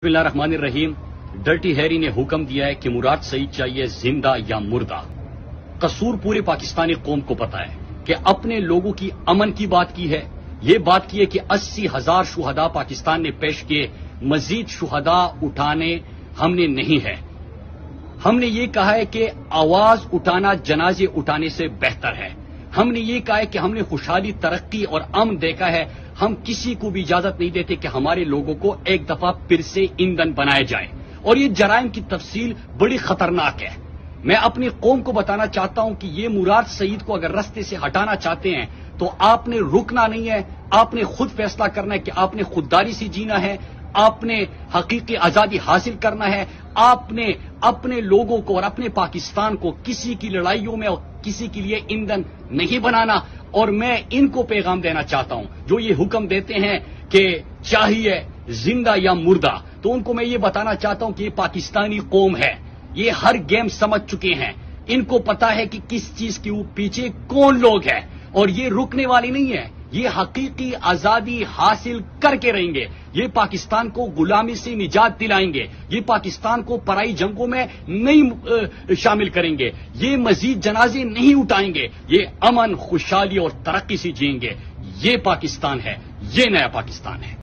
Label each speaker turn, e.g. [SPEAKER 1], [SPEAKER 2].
[SPEAKER 1] بسم اللہ الرحمن الرحیم۔ ڈرٹی ہیری نے حکم دیا ہے کہ مراد سعید چاہیے زندہ یا مردہ۔ قصور پورے پاکستانی قوم کو پتا ہے کہ اپنے لوگوں کی امن کی بات کی ہے، یہ بات کی ہے کہ 80,000 شہداء پاکستان نے پیش کیے، مزید شہداء اٹھانے ہم نے نہیں ہے۔ ہم نے یہ کہا ہے کہ آواز اٹھانا جنازے اٹھانے سے بہتر ہے۔ ہم نے یہ کہا ہے کہ ہم نے خوشحالی، ترقی اور امن دیکھا ہے، ہم کسی کو بھی اجازت نہیں دیتے کہ ہمارے لوگوں کو ایک دفعہ پھر سے ایندھن بنائے جائے، اور یہ جرائم کی تفصیل بڑی خطرناک ہے۔ میں اپنی قوم کو بتانا چاہتا ہوں کہ یہ مراد سعید کو اگر رستے سے ہٹانا چاہتے ہیں تو آپ نے رکنا نہیں ہے، آپ نے خود فیصلہ کرنا ہے کہ آپ نے خودداری سے جینا ہے، آپ نے حقیقی آزادی حاصل کرنا ہے، آپ نے اپنے لوگوں کو اور اپنے پاکستان کو کسی کی لڑائیوں میں اور کسی کے لیے ایندھن نہیں بنانا۔ اور میں ان کو پیغام دینا چاہتا ہوں جو یہ حکم دیتے ہیں کہ چاہیے زندہ یا مردہ، تو ان کو میں یہ بتانا چاہتا ہوں کہ یہ پاکستانی قوم ہے، یہ ہر گیم سمجھ چکے ہیں، ان کو پتا ہے کہ کس چیز کے پیچھے کون لوگ ہیں، اور یہ رکنے والی نہیں ہے، یہ حقیقی آزادی حاصل کر کے رہیں گے، یہ پاکستان کو غلامی سے نجات دلائیں گے، یہ پاکستان کو پرائی جنگوں میں نہیں شامل کریں گے، یہ مزید جنازے نہیں اٹھائیں گے، یہ امن، خوشحالی اور ترقی سے جئیں گے۔ یہ پاکستان ہے، یہ نیا پاکستان ہے۔